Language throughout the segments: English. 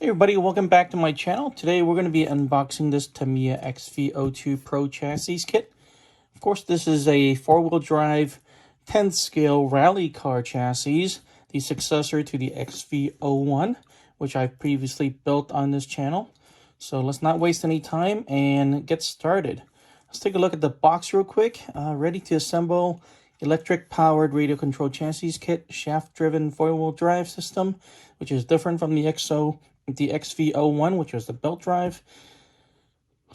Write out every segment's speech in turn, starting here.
Hey everybody, welcome back to my channel. Today we're going to be unboxing this Tamiya XV-02 Pro Chassis Kit. Of course, this is a 4-wheel drive 10th scale rally car chassis, the successor to the XV-01, which I've previously built on this channel. So let's not waste any time and get started. Let's take a look at the box real quick. Ready to assemble electric powered radio control chassis kit, shaft driven 4-wheel drive system, which is different from the XV-01, which was the belt drive,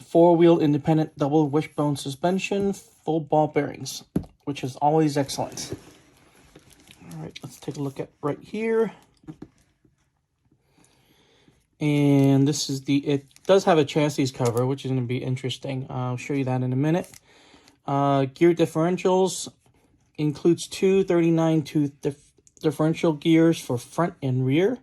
4-wheel independent double wishbone suspension, full ball bearings, which is always excellent. All right, let's take a look at right here. And this is it does have a chassis cover, which is going to be interesting. I'll show you that in a minute. Gear differentials includes two 39-tooth differential gears for front and rear,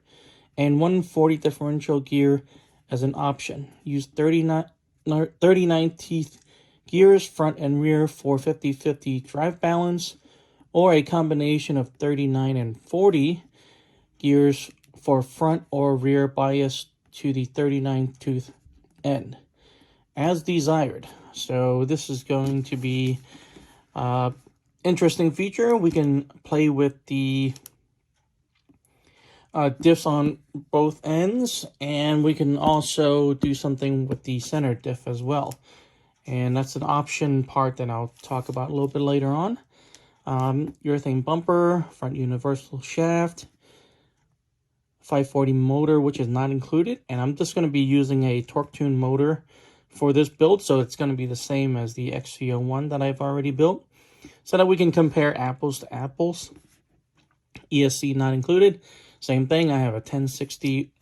and 140 differential gear as an option. Use 39 teeth gears front and rear for 50-50 drive balance, or a combination of 39 and 40 gears for front or rear bias to the 39 tooth end, as desired. So this is going to be interesting feature. We can play with the diffs on both ends, and we can also do something with the center diff as well. And that's an option part that I'll talk about a little bit later on. Urethane bumper, front universal shaft, 540 motor, which is not included. And I'm just going to be using a torque tune motor for this build, so it's going to be the same as the XV-01 that I've already built, so that we can compare apples to apples. ESC not included. Same thing, I have a 1060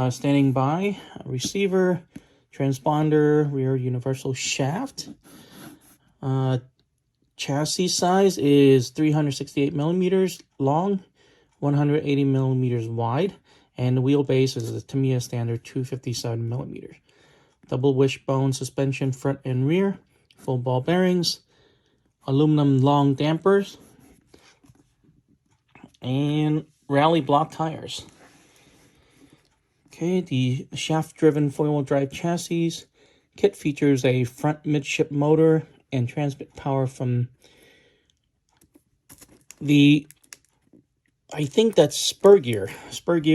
standing by, a receiver, transponder, rear universal shaft. Chassis size is 368 millimeters long, 180 millimeters wide, and the wheelbase is the Tamiya standard 257 millimeters. Double wishbone suspension front and rear, full ball bearings, aluminum long dampers, and rally block tires. Okay, the shaft-driven 4-wheel drive chassis kit features a front midship motor and transmit power from the, I think that's spur gear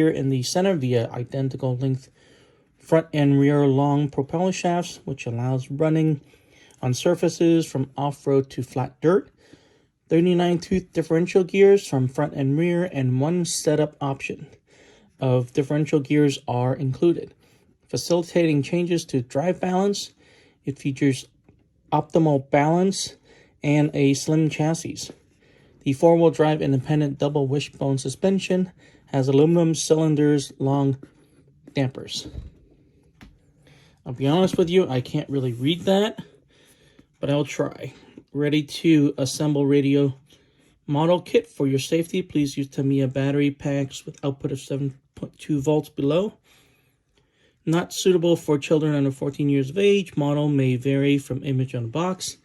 in the center via identical length front and rear long propeller shafts, which allows running on surfaces from off-road to flat dirt. 39-tooth differential gears from front and rear, and one setup option of differential gears are included, facilitating changes to drive balance. It features optimal balance and a slim chassis. The 4-wheel drive independent double wishbone suspension has aluminum cylinders long dampers. I'll be honest with you, I can't really read that, but I'll try. Ready to assemble radio model kit. For your safety, please use Tamiya battery packs with output of 7.2 volts below. Not suitable for children under 14 years of age. Model may vary from image on the box.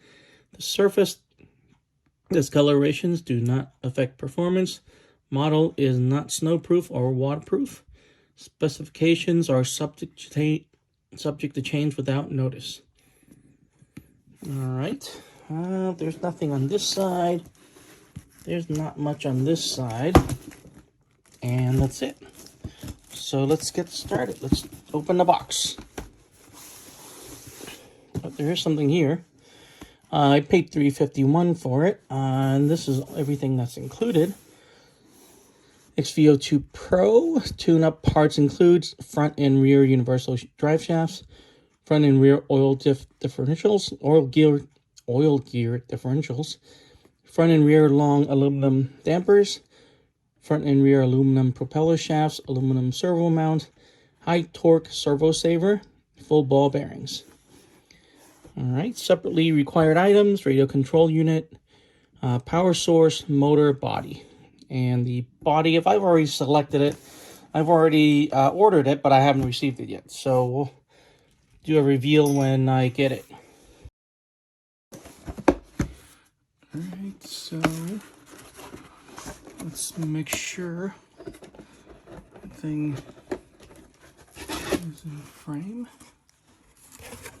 The surface discolorations do not affect performance. Model is not snowproof or waterproof. Specifications are subject to change without notice. All right. There's nothing on this side. There's not much on this side. And that's it. So let's get started. Let's open the box. But there is something here. I paid $351 for it. And this is everything that's included. XV-02 Pro. Tune-up parts includes front and rear universal drive shafts, front and rear oil differentials, oil gear differentials, front and rear long aluminum dampers, front and rear aluminum propeller shafts, aluminum servo mount, high torque servo saver, full ball bearings. All right, separately required items: radio control unit, power source, motor, body. And the body, if I've already selected it, I've already ordered it, but I haven't received it yet. So we'll do a reveal when I get it. Alright, so let's make sure everything is in frame.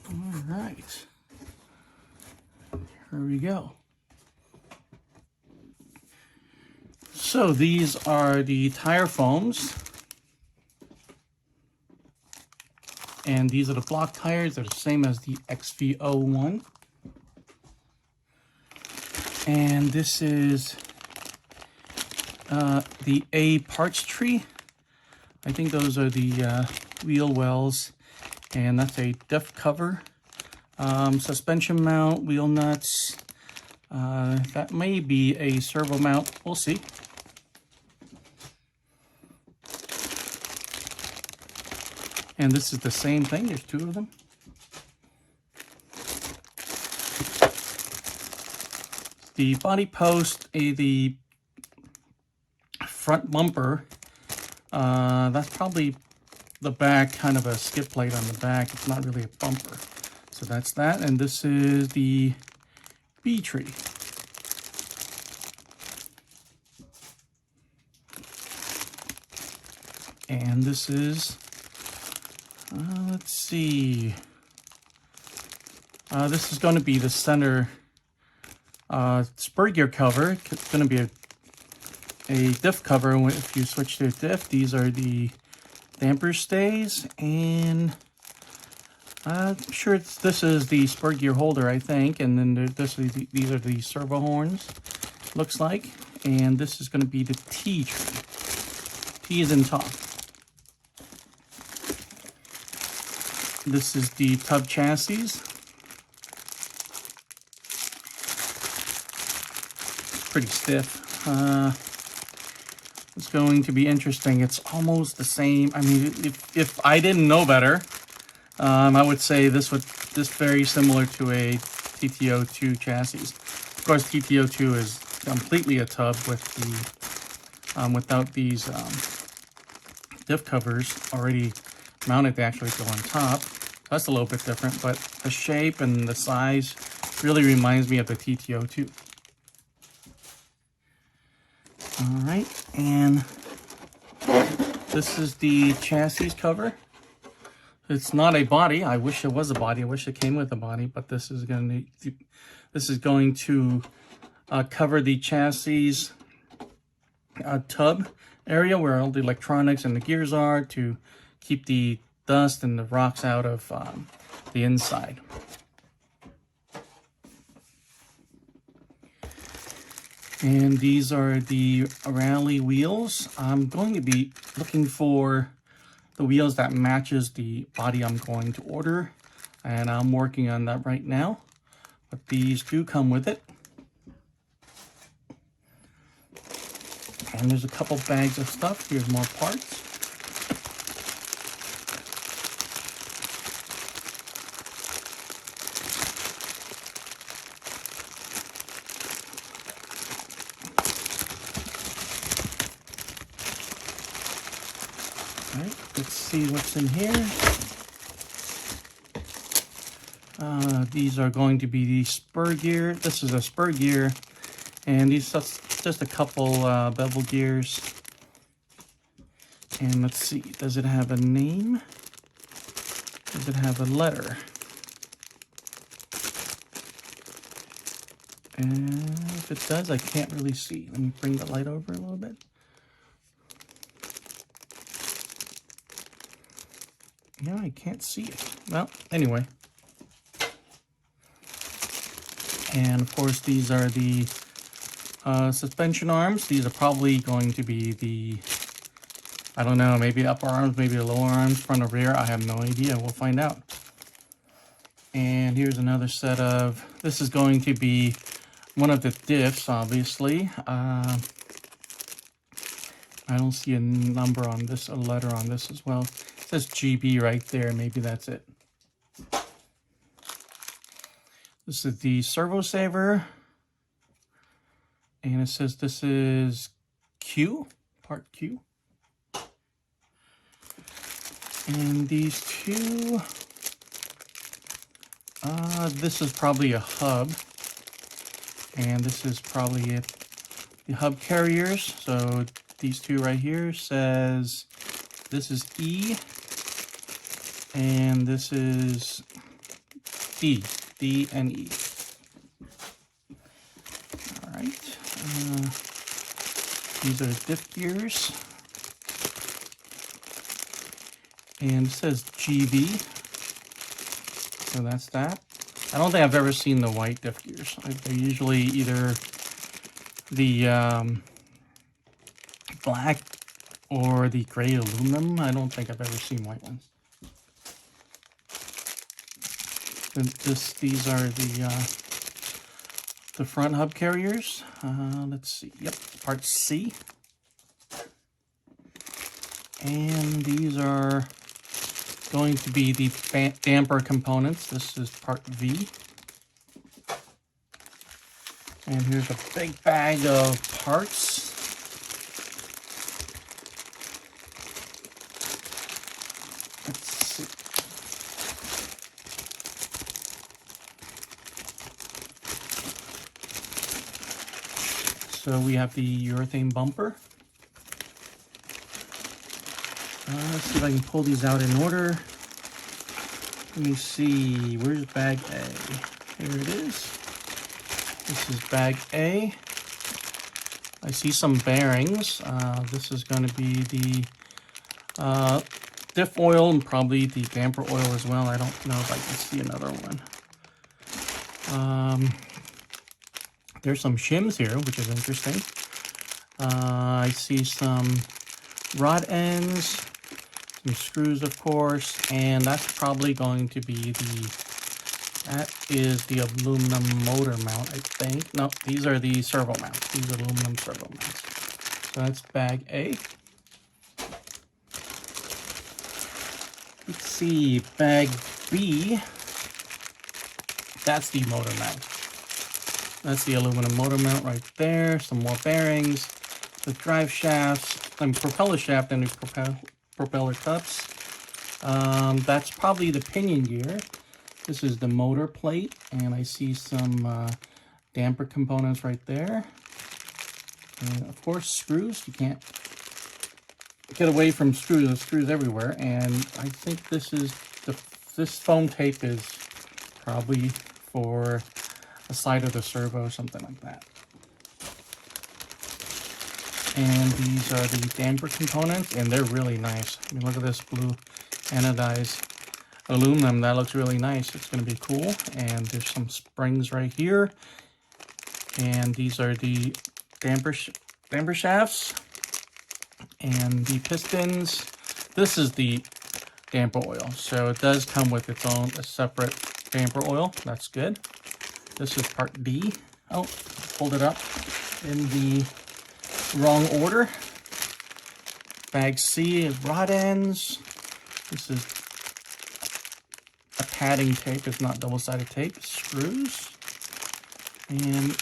All right. Here we go. So these are the tire foams. And these are the block tires. They're the same as the XV-01. And this is the A parts tree. I think those are the wheel wells. And that's a diff cover. Suspension mount, wheel nuts. That may be a servo mount. We'll see. And this is the same thing. There's two of them. The body post, the front bumper, that's probably the back, kind of a skid plate on the back. It's not really a bumper. So that's that. And this is the B tree. And this is, let's see. This is going to be the center spur gear cover. It's going to be a diff cover. If you switch to a diff, these are the damper stays, and I'm sure this is the spur gear holder, I think. And then these are the servo horns, looks like. And this is going to be the T tree. T is in top. This is the tub chassis. Pretty stiff. It's going to be interesting. It's almost the same. I mean, if I didn't know better, I would say this very similar to a TT-02 chassis. Of course, TT-02 is completely a tub with the without these diff covers already mounted to actually go on top. That's a little bit different, but the shape and the size really reminds me of the TT-02. All right, and this is the chassis cover. It's not a body. I wish it was a body. I wish it came with a body, but this is going to cover the chassis tub area where all the electronics and the gears are, to keep the dust and the rocks out of the inside. And these are the rally wheels. I'm going to be looking for the wheels that matches the body I'm going to order, and I'm working on that right now. But these do come with it. And there's a couple bags of stuff. Here's more parts. Alright, let's see what's in here. These are going to be the spur gear. This is a spur gear, and these just a couple bevel gears. And let's see, does it have a name? Does it have a letter? And if it does, I can't really see. Let me bring the light over a little bit. Yeah, I can't see it. Well, anyway. And of course, these are the suspension arms. These are probably going to be the, I don't know, maybe upper arms, maybe the lower arms, front or rear. I have no idea. We'll find out. And here's another set of, this is going to be one of the diffs, obviously. I don't see a number on this, a letter on this as well. It says GB right there. Maybe that's it. This is the servo saver. And it says this is Q, part Q. And these two, this is probably a hub. And this is probably it, the hub carriers. So these two right here says this is E, And this is D and E. All right. These are diff gears. And it says GV. So that's that. I don't think I've ever seen the white diff gears. They're usually either the black or the gray aluminum. I don't think I've ever seen white ones. And these are the front hub carriers. Let's see. Yep, part C. And these are going to be the damper components. This is part V. And here's a big bag of parts. Let's see. So we have the urethane bumper. Let's see if I can pull these out in order. Let me see, where's bag A? Here it is. This is bag A. I see some bearings. This is going to be the diff oil and probably the damper oil as well. I don't know if I can see another one. There's some shims here, which is interesting. I see some rod ends, some screws, of course, and that's probably going to be that is the aluminum motor mount, I think. No, these are the servo mounts. These are aluminum servo mounts. So that's bag A. Let's see, bag B. That's the motor mount. That's the aluminum motor mount right there. Some more bearings, the drive shafts, and propeller shaft and the propeller cups. That's probably the pinion gear. This is the motor plate, and I see some damper components right there. And of course, screws. You can't get away from screws. There's screws everywhere. And I think this is this foam tape is probably for the side of the servo, something like that. And these are the damper components, and they're really nice. I mean, look at this blue anodized aluminum. That looks really nice. It's going to be cool. And there's some springs right here. And these are the damper shafts and the pistons. This is the damper oil. So it does come with its own separate damper oil. That's good. This is part D. Oh, pulled it up in the wrong order. Bag C is rod ends. This is a padding tape. It's not double-sided tape. Screws. And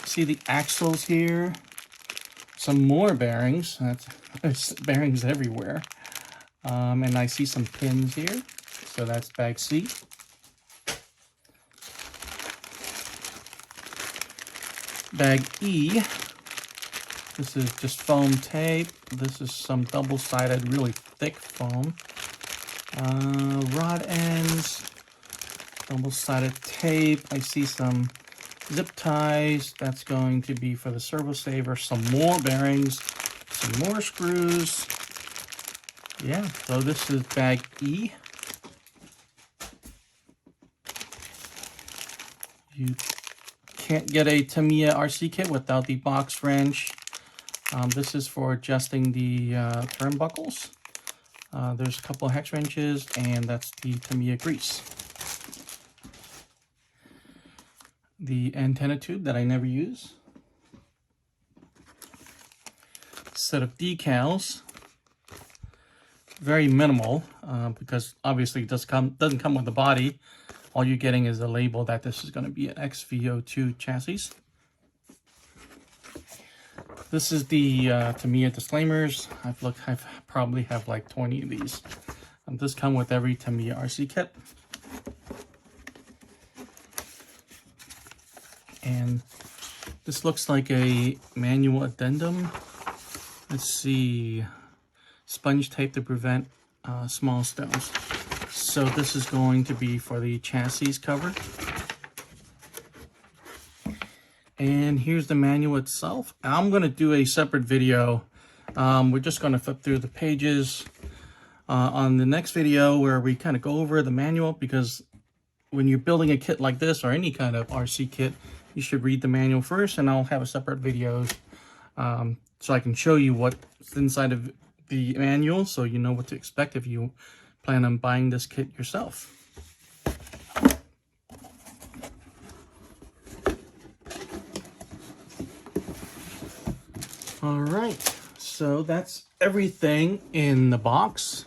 see the axles here. Some more bearings. There's bearings everywhere. And I see some pins here. So that's bag C. Bag E. This is just foam tape. This is some double-sided, really thick foam. Rod ends, double-sided tape. I see some zip ties. That's going to be for the servo saver. Some more bearings, some more screws. Yeah, so this is bag E. You can't get a Tamiya RC kit without the box wrench. This is for adjusting the turnbuckles. There's a couple of hex wrenches, and that's the Tamiya grease. The antenna tube that I never use. Set of decals. Very minimal, because obviously it doesn't come with the body. All you're getting is a label that this is going to be an XV-02 chassis. This is the Tamiya disclaimers. I probably have like 20 of these. This come with every Tamiya RC kit. And this looks like a manual addendum. Let's see. Sponge tape to prevent small stones. So this is going to be for the chassis cover. And here's the manual itself. I'm going to do a separate video. We're just going to flip through the pages on the next video where we kind of go over the manual, because when you're building a kit like this or any kind of RC kit, you should read the manual first, and I'll have a separate video so I can show you what's inside of the manual so you know what to expect if you plan on buying this kit yourself. All right, so that's everything in the box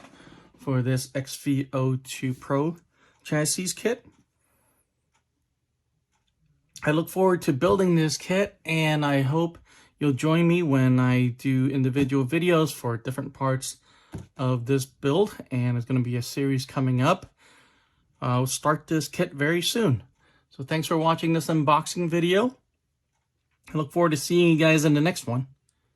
for this XV-02 Pro chassis kit. I look forward to building this kit, and I hope you'll join me when I do individual videos for different parts of this build, and it's going to be a series coming up. I'll start this kit very soon. So thanks for watching this unboxing video. I look forward to seeing you guys in the next one.